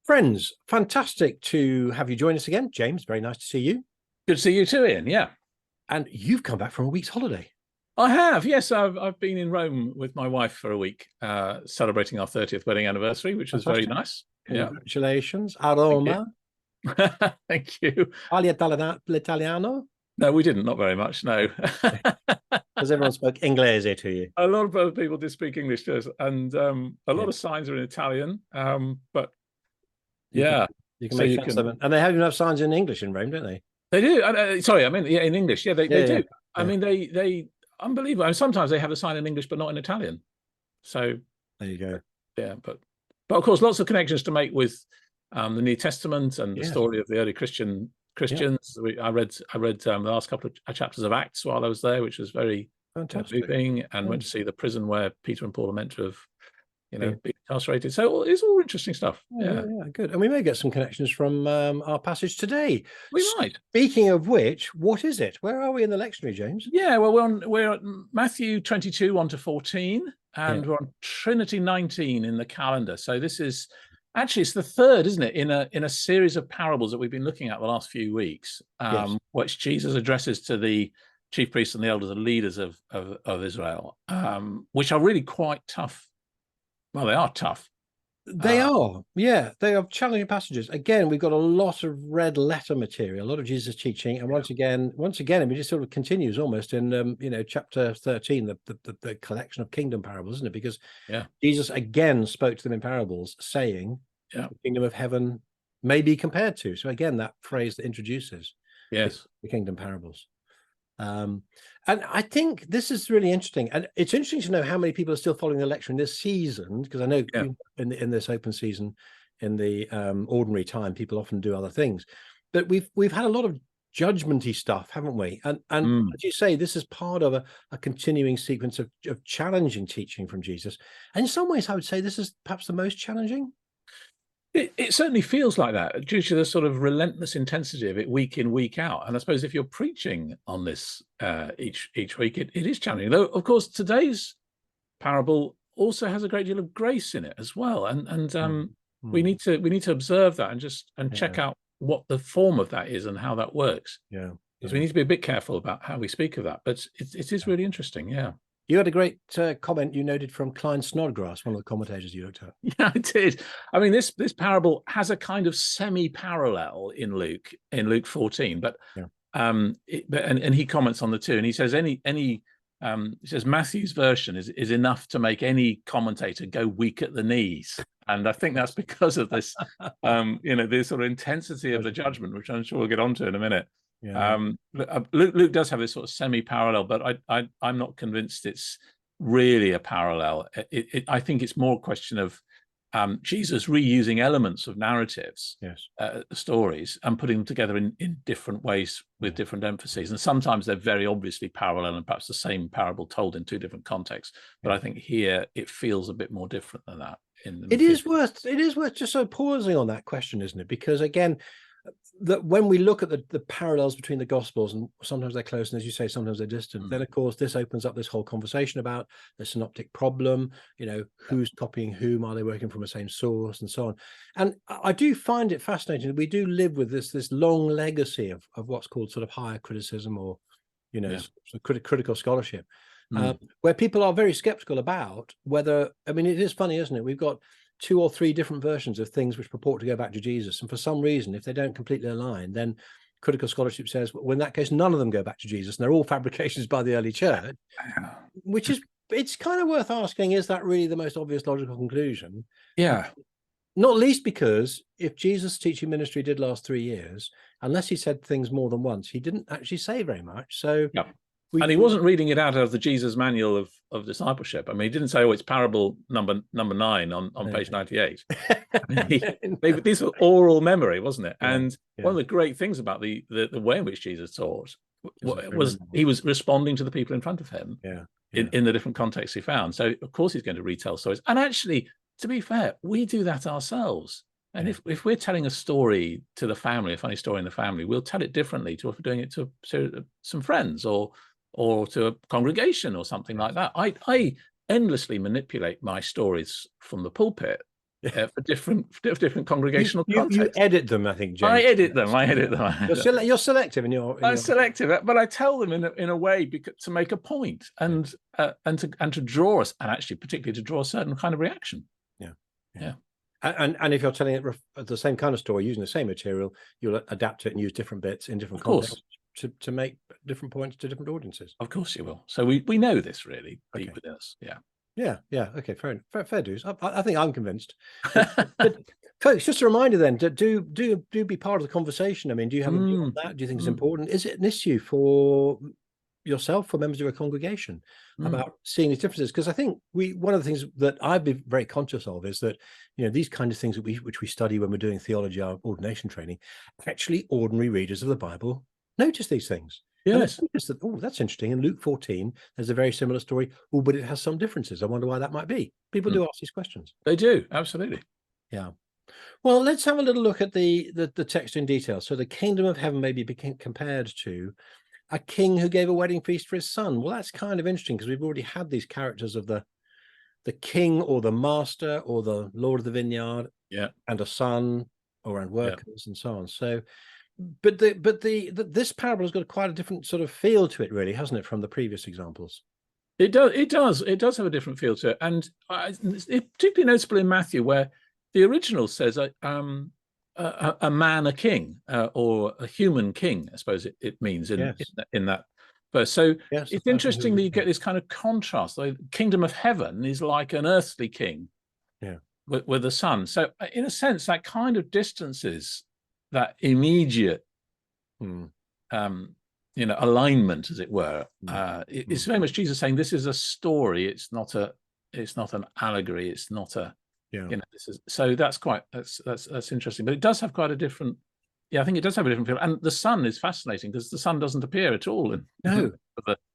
Friends, fantastic to have you join us again. James, very nice to see you. Good to see you too, Ian. Yeah. And you've come back from a week's holiday. I have, yes. I've been in Rome with my wife for a week, celebrating our 30th wedding anniversary, which was very nice. Congratulations. A Roma. Thank you. L'Italiano? No, we didn't, not very much, no. Because everyone spoke Inglese to you. A lot of other people did speak English to us, and a lot of signs are in Italian, but yeah. You can make sense of it. And they have enough signs in English in Rome, don't they? They do. Sorry, I mean, in English. Yeah, they do. I mean, they unbelievable. I mean, sometimes they have a sign in English, but not in Italian. So there you go. Yeah, but of course, lots of connections to make with the New Testament and the story of the early Christians. I read the last couple of chapters of Acts while I was there, which was very moving, and went to see the prison where Peter and Paul are meant to have, been incarcerated. So it's all interesting stuff. Yeah, good. And we may get some connections from our passage today. We might. Speaking of which, what is it? Where are we in the lectionary, James? Yeah, well, we're at Matthew 22, 1-14, and we're on Trinity 19 in the calendar. So this is actually, it's the third, isn't it, in a series of parables that we've been looking at the last few weeks, which Jesus addresses to the chief priests and the elders, the leaders of Israel, which are really quite tough. Well, they are tough. They are, they are challenging passages. Again, we've got a lot of red letter material, a lot of Jesus teaching, and once again, it just sort of continues almost in chapter 13, the collection of kingdom parables, isn't it? Because Jesus again spoke to them in parables, saying, "The kingdom of heaven may be compared to." So again, that phrase that introduces the kingdom parables. And I think this is really interesting, and it's interesting to know how many people are still following the lecture in this season, because I know in this open season, in the ordinary time, people often do other things, but we've had a lot of judgmenty stuff, haven't we? And as you say, this is part of a continuing sequence of challenging teaching from Jesus, and in some ways I would say this is perhaps the most challenging. It certainly feels like that, due to the sort of relentless intensity of it week in, week out. And I suppose if you're preaching on this each week, it is challenging. Though, of course, today's parable also has a great deal of grace in it as well. And we need to observe that and check out what the form of that is and how that works. Because we need to be a bit careful about how we speak of that. But it is really interesting. Yeah. You had a great comment you noted from Klein Snodgrass, one of the commentators you looked at. Yeah, I did. I mean, this parable has a kind of semi-parallel in Luke 14, but and he comments on the two, and he says he says Matthew's version is enough to make any commentator go weak at the knees, and I think that's because of this, this sort of intensity of the judgment, which I'm sure we'll get onto in a minute. Luke does have this sort of semi-parallel, but I'm not convinced it's really a parallel. I think it's more a question of Jesus reusing elements of narratives, stories, and putting them together in different ways with different emphases. And sometimes they're very obviously parallel and perhaps the same parable told in two different contexts. But I think here it feels a bit more different than that. It is worth just sort of pausing on that question, isn't it? Because again, that when we look at the parallels between the Gospels, and sometimes they're close, and as you say, sometimes they're distant, then of course this opens up this whole conversation about the synoptic problem, who's copying whom, are they working from the same source, and so on. And I do find it fascinating that we do live with this long legacy of what's called sort of higher criticism, or sort of critical scholarship, where people are very skeptical about whether, I mean, it is funny, isn't it? We've got 2 or 3 different versions of things which purport to go back to Jesus, and for some reason, if they don't completely align, then critical scholarship says, well, in that case, none of them go back to Jesus, and they're all fabrications by the early church, which is, it's kind of worth asking, is that really the most obvious logical conclusion? Not least because if Jesus' teaching ministry did last 3 years, unless he said things more than once, he didn't actually say very much. So and he wasn't reading it out of the Jesus manual of discipleship. I mean, he didn't say, "Oh, it's parable number 9 on page 98." These were oral memory, wasn't it? And one of the great things about the way in which Jesus taught was he was responding to the people in front of him in the different contexts he found. So of course he's going to retell stories. And actually, to be fair, we do that ourselves. And if we're telling a story to the family, a funny story in the family, we'll tell it differently to if we're doing it to some friends or to a congregation or something like that. I endlessly manipulate my stories from the pulpit for different congregational You contexts. edit them, I think, James. I edit them. You're selective in your. I'm selective, but I tell them in a way to make a point and to draw us, and actually particularly to draw a certain kind of reaction. Yeah. And if you're telling it the same kind of story using the same material, you'll adapt it and use different bits in different contexts to make different points to different audiences. Of course you will. So we know this really deep within us. Yeah. Okay, fair dues. I think I'm convinced. But folks, just a reminder then, do be part of the conversation. I mean, do you have a view on that? Do you think it's important? Is it an issue for yourself, for members of your congregation, about seeing these differences? Because I think one of the things that I've been very conscious of is that, these kind of things which we study when we're doing theology, our ordination training, actually ordinary readers of the Bible notice these things. Yes. Oh, that's interesting. In Luke 14, there's a very similar story. Oh, but it has some differences. I wonder why that might be. People do ask these questions. They do, absolutely. Yeah. Well, let's have a little look at the text in detail. So the kingdom of heaven may be compared to a king who gave a wedding feast for his son. Well, that's kind of interesting because we've already had these characters of the king or the master or the lord of the vineyard, and a son and workers and so on. So, but this parable has got quite a different sort of feel to it, really, hasn't it, from the previous examples? It does have a different feel to it, and it's particularly noticeable in Matthew, where the original says a man, a king, or a human king, I suppose it means in that verse. So it's interesting that you get this kind of contrast. The kingdom of heaven is like an earthly king, with the son. So in a sense, that kind of distances that immediate alignment, as it were. It's very much Jesus saying this is a story. It's not an allegory. It's not a so that's interesting. But it does have quite a different. I think it does have a different feel. And the son is fascinating because the son doesn't appear at all in the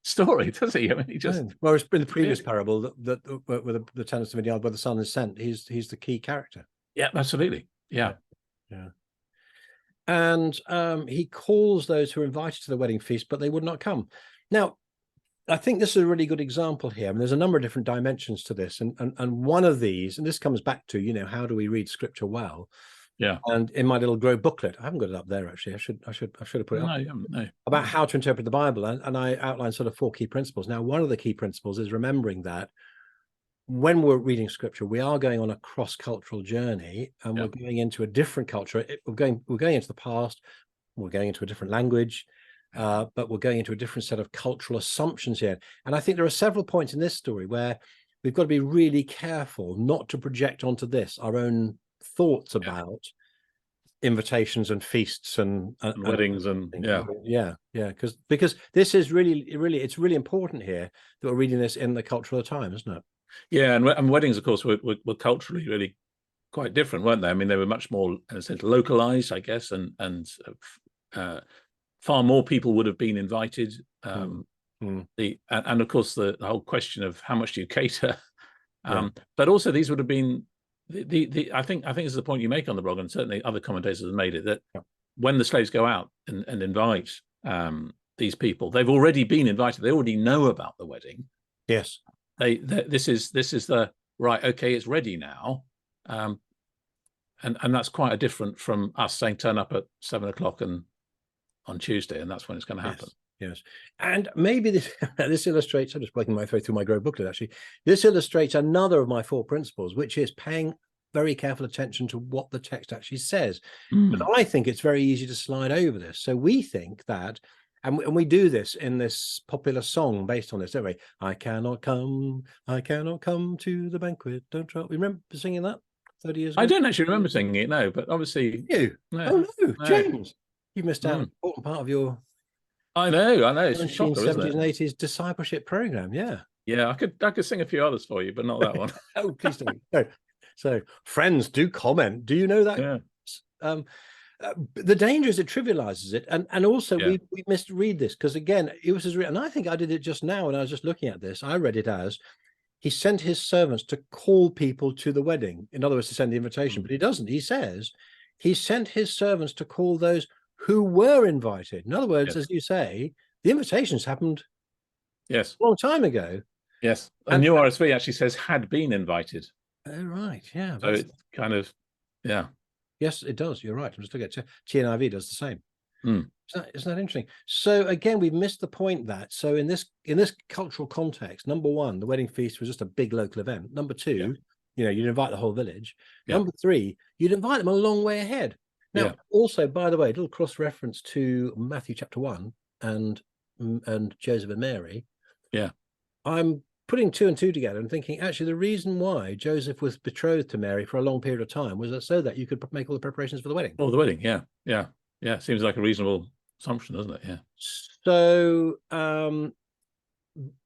story, does he? I mean, he just. Whereas in the previous parable, with the tenants of the vineyard, where the son is sent, he's the key character. Yeah, absolutely. Yeah. And he calls those who are invited to the wedding feast, but they would not come. Now, I think this is a really good example here. I mean, there's a number of different dimensions to this, and one of these, and this comes back to how do we read Scripture well? Yeah. And in my little Grow booklet, I haven't got it up there actually. I should have put it up. No. About how to interpret the Bible, and I outlined sort of 4 key principles. Now, one of the key principles is remembering that when we're reading Scripture, we are going on a cross-cultural journey, and we're going into a different culture. We're going into the past. We're going into a different language, but we're going into a different set of cultural assumptions here. And I think there are several points in this story where we've got to be really careful not to project onto this our own thoughts about invitations and feasts and weddings and because this is really it's really important here that we're reading this in the culture of the time, isn't it? Yeah, and weddings, of course, were culturally really quite different, weren't they? I mean, they were much more, in a sense, localized, I guess, and far more people would have been invited. And of course, the whole question of how much do you cater, but also these would have been I think this is the point you make on the blog, and certainly other commentators have made it, that when the slaves go out and invite these people, they've already been invited. They already know about the wedding. Yes. This is the right. Okay, it's ready now, and that's quite a different from us saying turn up at 7 o'clock and on Tuesday, and that's when it's going to happen. Yes, and maybe this illustrates. I'm just working my way through my Grow booklet. Actually, this illustrates another of my 4 principles, which is paying very careful attention to what the text actually says. But I think it's very easy to slide over this. So we think that. And we do this in this popular song based on this, don't we? I cannot come to the banquet. Don't try. Remember singing that 30 years ago? I don't actually remember singing it, no, but obviously. You? No. Oh, no, James. You missed out on an important part of your. I know. It's 1970s and 80s discipleship program, Yeah, I could sing a few others for you, but not that one. Oh, please don't. No. So, friends, do comment. Do you know that? Yeah. The danger is it trivializes it, and also we misread this, because again it was and I think I did it just now when I was just looking at this. I read it as he sent his servants to call people to the wedding, in other words to send the invitation, but he doesn't. He says he sent his servants to call those who were invited. In other words, as you say, the invitations happened a long time ago. And New RSV actually says had been invited. Oh, right. Yeah. So it's kind of, yeah. Yes, it does. You're right. I'm just looking at TNIV does the same. Mm. Isn't that interesting? So again, we've missed the point that so in this cultural context, number one, the wedding feast was just a big local event. Number two, you'd invite the whole village. Number three, you'd invite them a long way ahead. Now, also, by the way, a little cross reference to Matthew chapter 1 and Joseph and Mary. Yeah. I'm putting two and two together and thinking, actually, the reason why Joseph was betrothed to Mary for a long period of time was that so that you could make all the preparations for the wedding. Oh, the wedding. Yeah. Seems like a reasonable assumption, doesn't it? Yeah. So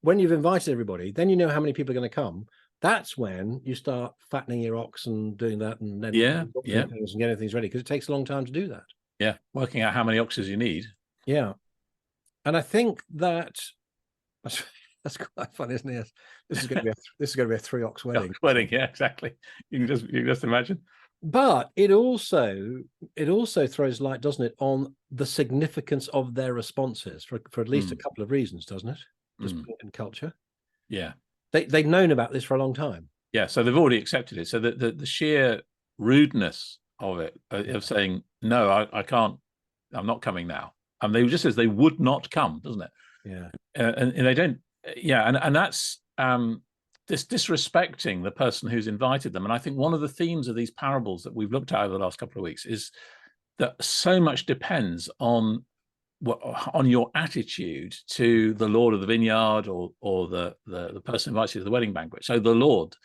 when you've invited everybody, then you know how many people are going to come. That's when you start fattening your ox and doing that, and then and getting things ready, because it takes a long time to do that. Yeah, working out how many oxes you need. Yeah, and I think that's quite fun, isn't it? This is going to be a 3 ox wedding. Wedding, yeah, exactly. You can just imagine. But it also throws light, doesn't it, on the significance of their responses for at least a couple of reasons, doesn't it? Just in culture. Yeah. They've known about this for a long time. Yeah, so they've already accepted it. So the sheer rudeness of it, of saying, no, I can't, I'm not coming now. And they just says they would not come, doesn't it? Yeah. And they don't, and that's this disrespecting the person who's invited them. And I think one of the themes of these parables that we've looked at over the last couple of weeks is that so much depends on your attitude to the Lord of the vineyard or the person who invites you to the wedding banquet. So the Lord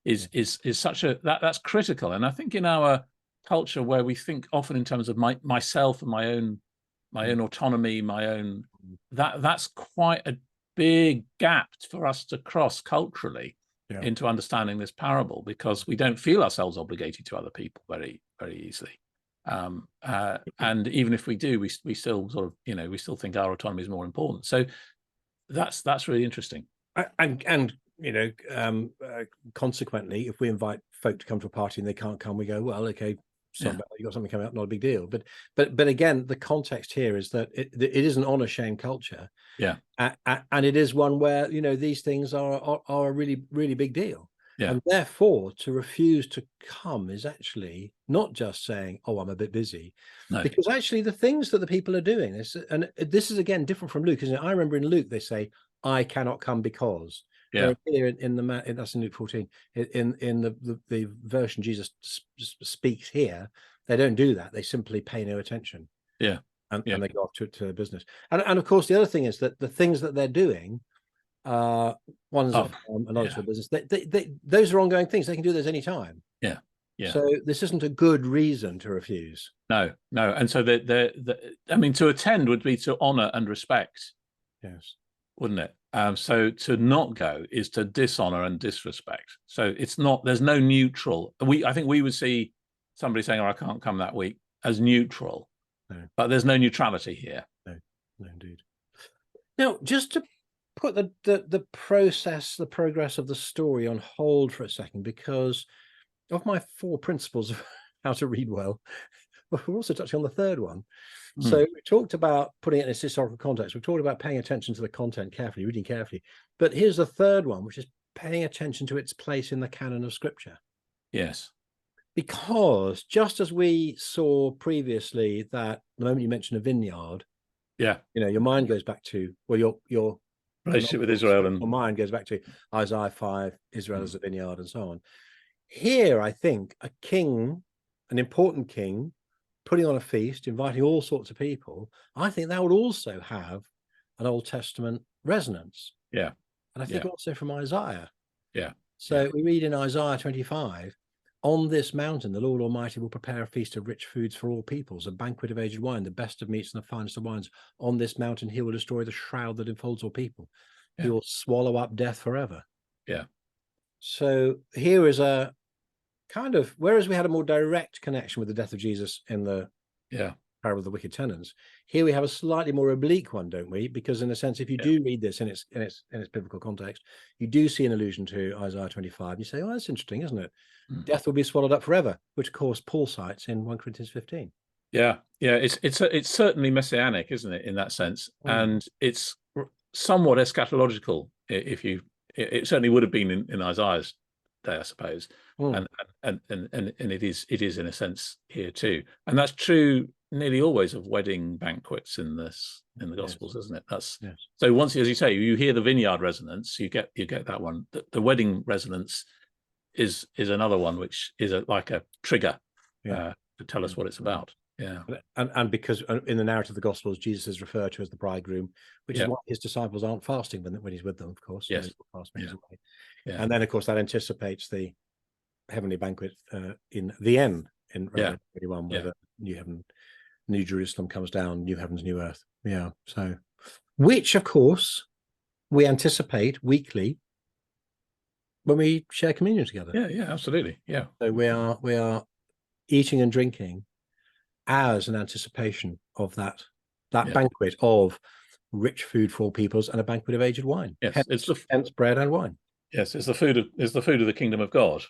is such that's critical. And I think in our culture, where we think often in terms of myself and my own autonomy, that's quite a big gap for us to cross culturally into understanding this parable, because we don't feel ourselves obligated to other people very, very easily. And even if we do, we still sort of, we still think our autonomy is more important. So that's really interesting. And consequently, if we invite folk to come to a party and they can't come, we go, well, okay, you got something coming up, not a big deal. But again, the context here is that it is an honor shame culture. Yeah. And it is one where, these things are a really, really big deal. Yeah. And therefore, to refuse to come is actually not just saying, oh, I'm a bit busy. No. Because actually the things that the people are doing, this is again different from Luke, isn't it? I remember in Luke, they say, I cannot come because. Yeah. Here that's in Luke 14. In the version Jesus speaks here, they don't do that. They simply pay no attention. Yeah. And they go off to their business. And of course, the other thing is that the things that they're doing, one's at home, another's for business. Those are ongoing things. They can do those any time. Yeah. Yeah. So this isn't a good reason to refuse. No. And so I mean, to attend would be to honor and respect. Yes. Wouldn't it? So to not go is to dishonor and disrespect. So it's not, there's no neutral. I think we would see somebody saying, oh, I can't come that week as neutral. No. But there's no neutrality here. No, indeed. Now, just to put the progress of the story on hold for a second, because of my 4 principles of how to read well, we're also touching on the third one. So we talked about putting it in its historical context. We've talked about paying attention to the content carefully, reading carefully. But here's the third one, which is paying attention to its place in the canon of Scripture. Yes. Because just as we saw previously that the moment you mention a vineyard, your mind goes back to, well, your relationship with Israel, and your mind goes back to Isaiah 5, Israel as a vineyard, and so on. Here, I think a king, an important king, putting on a feast, inviting all sorts of people, I think that would also have an Old Testament resonance. Yeah. And I think also from Isaiah. Yeah. So we read in Isaiah 25, on this mountain, the Lord Almighty will prepare a feast of rich foods for all peoples, a banquet of aged wine, the best of meats and the finest of wines. On this mountain, he will destroy the shroud that enfolds all people. He will swallow up death forever. Yeah. So here is a kind of, whereas we had a more direct connection with the death of Jesus in the parable of the wicked tenants, here we have a slightly more oblique one, don't we? Because in a sense, if you do read this in its biblical context, you do see an allusion to Isaiah 25. You say, oh, that's interesting, isn't it? Death will be swallowed up forever, which of course Paul cites in 1 Corinthians 15. Yeah. It's certainly messianic, isn't it, in that sense? And it's somewhat eschatological. It certainly would have been in Isaiah's day, I suppose. Mm. And it is in a sense here too, and that's true nearly always of wedding banquets in the Gospels, isn't it? That's so once, as you say, you hear the vineyard resonance, you get that one. The wedding resonance is another one, which is like a trigger to tell us what it's about. Yeah, and because in the narrative of the Gospels, Jesus is referred to as the bridegroom, which is why his disciples aren't fasting when he's with them, of course. Yes. And then, of course, that anticipates the heavenly banquet in the end in Revelation 21, where the new heaven, new Jerusalem comes down, new heavens, new earth. Yeah. So, which, of course, we anticipate weekly when we share communion together. Yeah, absolutely. Yeah. So we are eating and drinking as an anticipation of that banquet of rich food for all peoples and a banquet of aged wine. Yes, hence bread and wine. Yes, it's the food of the kingdom of God.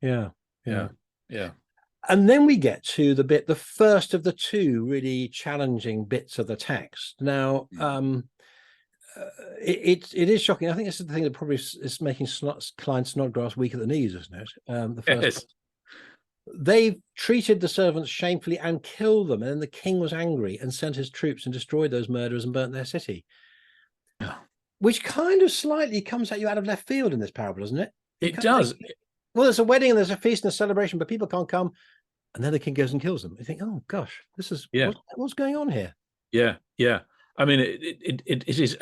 Yeah. And then we get to the first of the two really challenging bits of the text. Now, it is shocking. I think this is the thing that probably is making Klein Snodgrass weak at the knees, isn't it? The first. They treated the servants shamefully and killed them, and then the king was angry and sent his troops and destroyed those murderers and burnt their city. Which kind of slightly comes at you out of left field in this parable, doesn't it? It does. Well, there's a wedding and there's a feast and a celebration, but people can't come. And then the king goes and kills them. You think, oh gosh, this is what's going on here? Yeah. I mean, it is.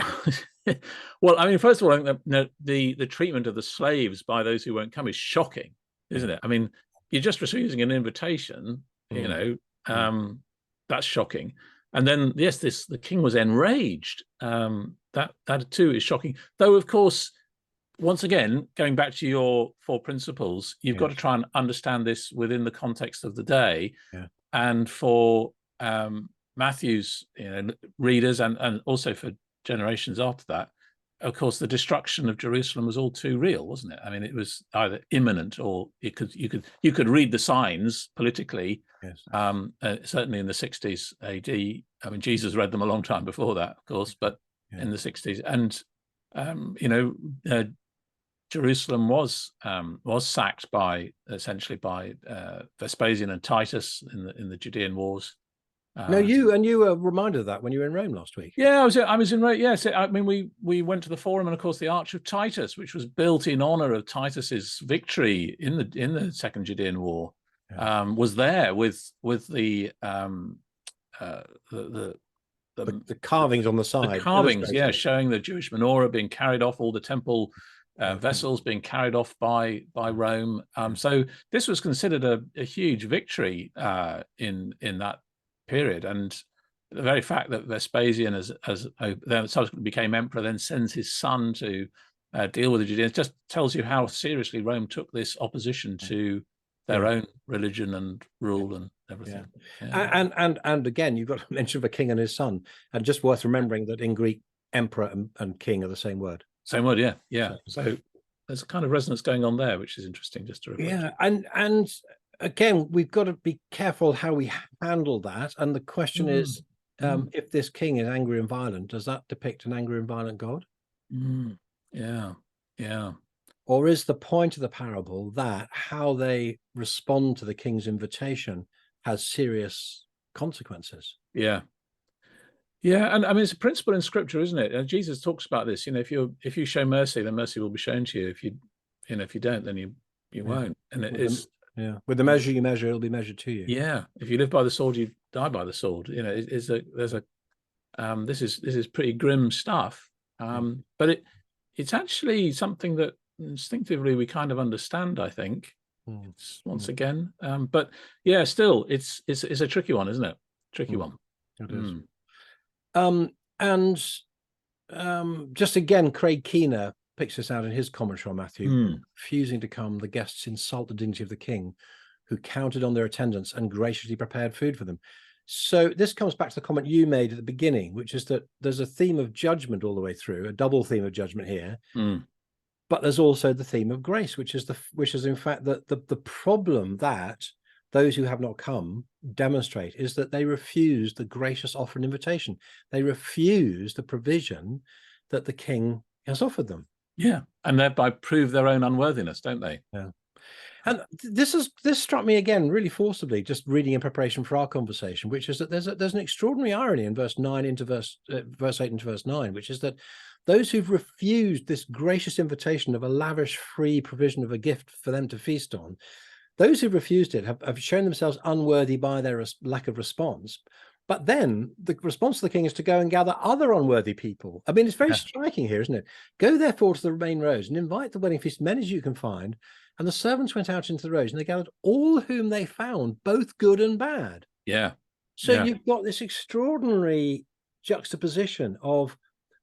Well, I mean, first of all, I think the treatment of the slaves by those who won't come is shocking, isn't it? I mean, you're just refusing an invitation, that's shocking. And then, yes, the king was enraged. That too is shocking. Though, of course, once again, going back to your 4 principles, you've got to try and understand this within the context of the day. And for Matthew's readers and also for generations after that, of course, the destruction of Jerusalem was all too real, wasn't it? I mean, it was either imminent or you could read the signs politically. Certainly in the 60s AD. I mean, Jesus read them a long time before that, of course, but in the 60s, and Jerusalem was sacked essentially by Vespasian and Titus in the Judean Wars. No, you were reminded of that when you were in Rome last week. Yeah, I was in Rome. Yes, I mean we went to the Forum, and of course the Arch of Titus, which was built in honor of Titus's victory in the Second Judean War, was there with the carvings on the side. The carvings, showing the Jewish menorah being carried off, all the temple vessels being carried off by Rome. So this was considered a huge victory in that period, and the very fact that Vespasian, as then subsequently became emperor, then sends his son to deal with the Judeans, just tells you how seriously Rome took this opposition to their own religion and rule and everything. And again, you've got to mention the king and his son, and just worth remembering that in Greek, emperor and king are the same word. Same word, yeah. So there's a kind of resonance going on there, which is interesting just to reflect. And again, we've got to be careful how we handle that. And the question is, if this king is angry and violent, does that depict an angry and violent God? Yeah. Or is the point of the parable that how they respond to the king's invitation has serious consequences? Yeah, and I mean it's a principle in Scripture, isn't it? And Jesus talks about this. If you show mercy, then mercy will be shown to you. If you don't, then you won't. And it is. With the measure you measure, it'll be measured to you. Yeah. If you live by the sword, you die by the sword. This is pretty grim stuff. But it's actually something that instinctively we kind of understand, I think. Once again. But yeah, still it's a tricky one, isn't it? Tricky one. It is. And just again, Craig Keener picks this out in his commentary on Matthew. Refusing to come, the guests insult the dignity of the king, who counted on their attendance and graciously prepared food for them. So this comes back to the comment you made at the beginning, which is that there's a theme of judgment all the way through, a double theme of judgment here. But there's also the theme of grace, which is in fact the problem that those who have not come demonstrate, is that they refuse the gracious offer and invitation. They refuse the provision that the king has offered them. Yeah, and thereby prove their own unworthiness, don't they? And this struck me again really forcibly, just reading in preparation for our conversation, which is that there's an extraordinary irony in verse 9 into verse 8 into verse 9, which is that those who've refused this gracious invitation of a lavish free provision of a gift for them to feast on, those who've refused it have shown themselves unworthy by their lack of response. But then the response to the king is to go and gather other unworthy people. I mean, it's very striking here, isn't it? Go therefore to the main roads and invite the wedding feast many as you can find. And the servants went out into the roads and they gathered all whom they found, both good and bad. Yeah. So you've got this extraordinary juxtaposition of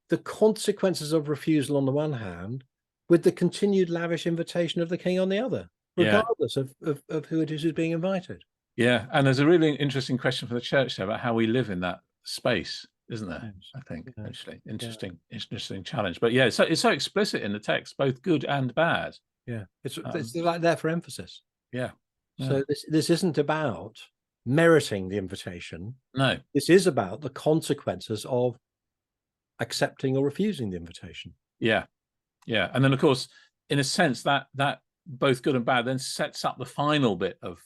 the consequences of refusal on the one hand, with the continued lavish invitation of the king on the other, regardless of who it is who's being invited. Yeah, and there's a really interesting question for the church there about how we live in that space, isn't there? I think actually interesting challenge. But yeah, it's so explicit in the text, both good and bad. Yeah, it's like there for emphasis. Yeah. So this isn't about meriting the invitation. No, this is about the consequences of accepting or refusing the invitation. Yeah, yeah, and then of course, in a sense, that both good and bad then sets up the final bit of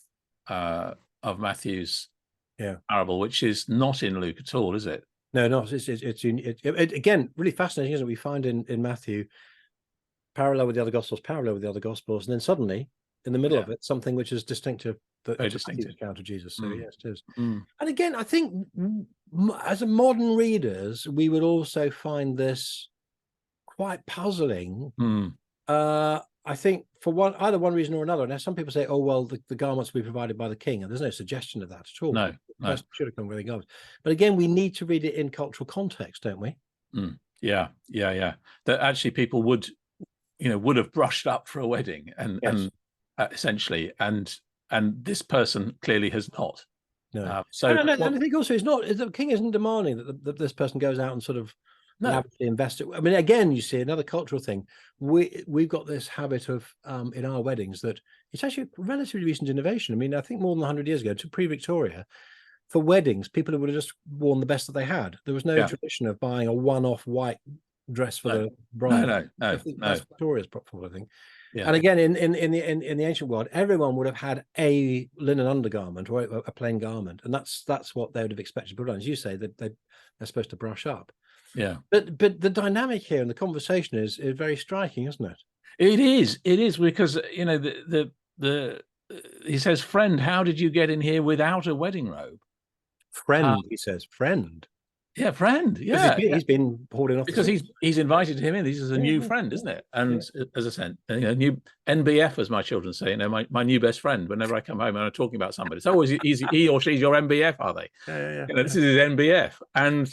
Matthew's parable, which is not in Luke at all, is it? No, no. It's again really fascinating, isn't it? We find in Matthew parallel with the other gospels, and then suddenly in the middle of it something which is distinctive, very distinctive account of Jesus. So yes, it is. Mm. And again, I think as a modern readers, we would also find this quite puzzling. I think for either one reason or another. Now, some people say, "Oh, well, the garments will be provided by the king," and there's no suggestion of that at all. No. Should have come with the garments. But again, we need to read it in cultural context, don't we? Yeah. That actually people would have brushed up for a wedding, and essentially, and this person clearly has not. No. And I think also the king isn't demanding that this person goes out and sort of lavishly invest it. I mean, again, you see another cultural thing. We've got this habit of in our weddings that it's actually a relatively recent innovation. I mean, I think more than 100 years ago, to pre-Victoria, for weddings, people would have just worn the best that they had. There was no tradition of buying a one-off white dress for the bride. No. That's Victoria's problem, I think. Yeah. And again, in the ancient world, everyone would have had a linen undergarment or a plain garment, and that's what they would have expected to put on. As you say, that they're supposed to brush up. Yeah. But the dynamic here and the conversation is very striking, isn't it? It is because he says, "Friend, how did you get in here without a wedding robe?" Friend, he says, friend. Yeah, friend. Yeah, he's been holding off because he's invited him in. This is a new friend, isn't it? And as I said, new NBF, as my children say, my new best friend. Whenever I come home and I'm talking about somebody, it's always easy. He or she's your NBF, are they? Yeah. This is his NBF, and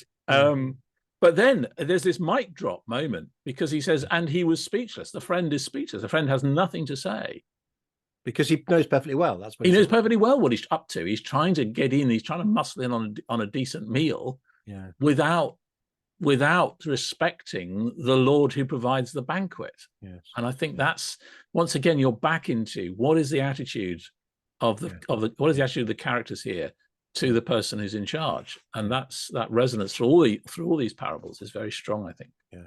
but then there's this mic drop moment because he says, and he was speechless. The friend is speechless. The friend has nothing to say. Because he knows perfectly well. That's what he knows perfectly well what he's up to. He's trying to get in. He's trying to muscle in on a decent meal, without respecting the Lord who provides the banquet. Yes. And I think that's, once again, you're back into what is the attitude of what is the attitude of the characters here to the person who's in charge, and that resonance through all these parables is very strong, I think. Yeah.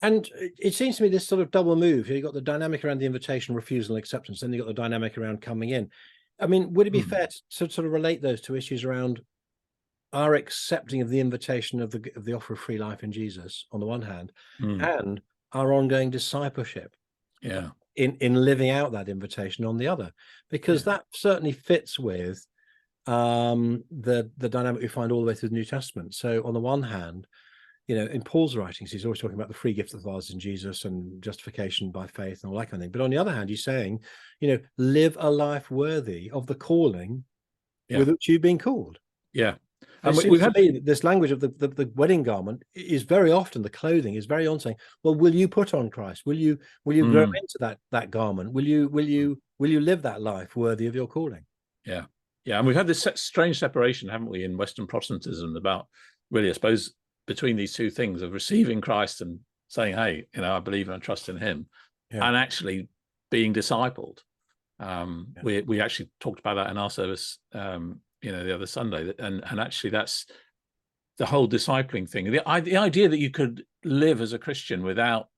And it seems to me this sort of double move. You've got the dynamic around the invitation, refusal, and acceptance. Then you've got the dynamic around coming in. I mean, would it be fair to sort of relate those two issues around our accepting of the invitation of the offer of free life in Jesus on the one hand, and our ongoing discipleship in living out that invitation on the other? Because that certainly fits with the dynamic we find all the way through the New Testament. So on the one hand, in Paul's writings, he's always talking about the free gift of the Father in Jesus and justification by faith and all that kind of thing. But on the other hand, he's saying, live a life worthy of the calling with which you've been called. Yeah. And we've had this language of the wedding garment is very often, the clothing is very on saying, well, will you put on Christ? Will you grow into that garment? Will you live that life worthy of your calling? Yeah. Yeah. And we've had this strange separation, haven't we, in Western Protestantism about really, I suppose, between these two things of receiving Christ and saying, hey, I believe and I trust in him, and actually being discipled. We actually talked about that in our service, the other Sunday, and actually that's the whole discipling thing. The idea that you could live as a Christian without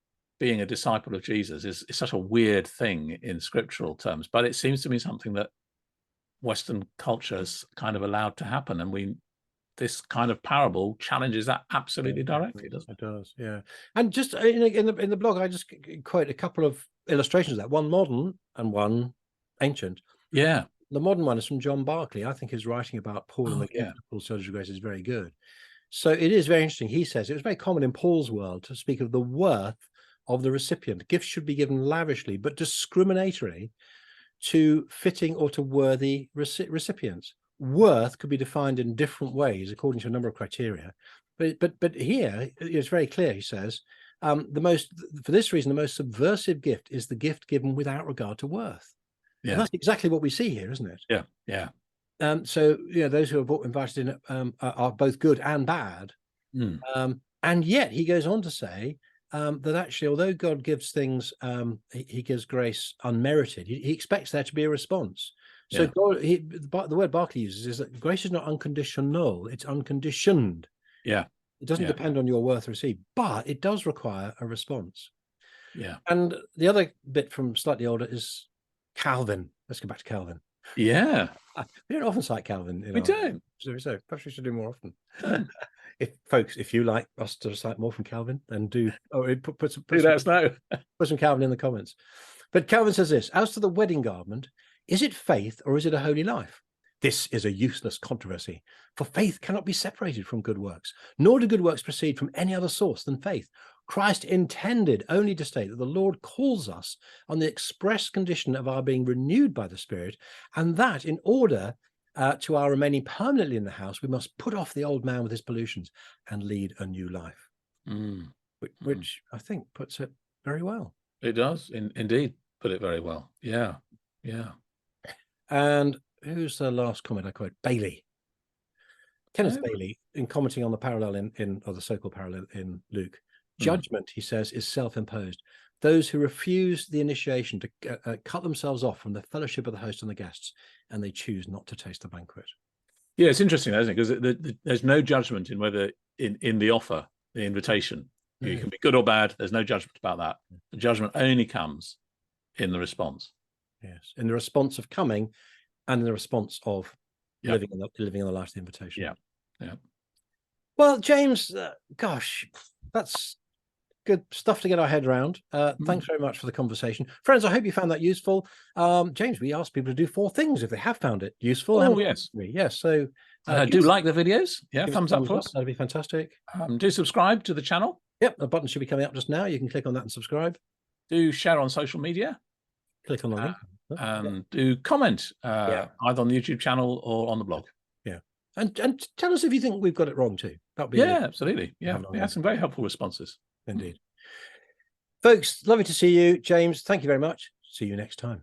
being a disciple of Jesus is such a weird thing in scriptural terms, but it seems to be something that Western culture has kind of allowed to happen, and this kind of parable challenges that absolutely directly, doesn't it? It does, yeah. And just in the blog, I just quote a couple of illustrations of that, one modern and one ancient. Yeah. The modern one is from John Barclay. I think his writing about Paul and the gift yeah. of Paul's surgical grace is very good. So it is very interesting. He says it was very common in Paul's world to speak of the worth of the recipient. Gifts should be given lavishly, but discriminatorily to fitting or to worthy recipients. Worth could be defined in different ways according to a number of criteria. But here it's very clear. He says, for this reason, the most subversive gift is the gift given without regard to worth. Yeah. And that's exactly what we see here, isn't it? Yeah, yeah. So those who are invited in are both good and bad. And yet he goes on to say that actually, although God gives things, he gives grace unmerited. He expects there to be a response. So God, the word Barclay uses is that grace is not unconditional; it's unconditioned. Yeah, it doesn't depend on your worth received, but it does require a response. Yeah. And the other bit from slightly older is Calvin. Let's go back to Calvin. Yeah. We don't often cite Calvin. We don't. So perhaps we should do more often. If you like us to recite more from Calvin, then do put some Calvin in the comments. But Calvin says this: as to the wedding garment, is it faith or is it a holy life? This is a useless controversy, for faith cannot be separated from good works, nor do good works proceed from any other source than faith. Christ intended only to state that the Lord calls us on the express condition of our being renewed by the Spirit, and that in order to our remaining permanently in the house, we must put off the old man with his pollutions and lead a new life. Which I think puts it very well. It does indeed put it very well. Yeah, yeah. And who's the last comment I quote? Bailey. Kenneth Bailey, in commenting on the parallel or the so-called parallel in Luke. Judgment, he says, is self-imposed. Those who refuse the initiation to cut themselves off from the fellowship of the host and the guests, and they choose not to taste the banquet. Yeah, it's interesting, isn't it? Because there's no judgment in whether in the offer, the invitation, you can be good or bad. There's no judgment about that. The judgment only comes in the response. Yes, in the response of coming, and in the response of living in the light of the invitation. Yeah, yeah. Well, James, gosh, that's good stuff to get our head around. Thanks very much for the conversation. Friends, I hope you found that useful. James, we asked people to do 4 things if they have found it useful. Oh, yes. Yes, so... do like the videos. Yeah, thumbs up for us. That'd be fantastic. Do subscribe to the channel. Yep, a button should be coming up just now. You can click on that and subscribe. Do share on social media. Click on the link. And do comment either on the YouTube channel or on the blog. Yeah. And tell us if you think we've got it wrong too. That'd be absolutely. Yeah, we had some very helpful responses. Indeed. Folks, lovely to see you. James, thank you very much. See you next time.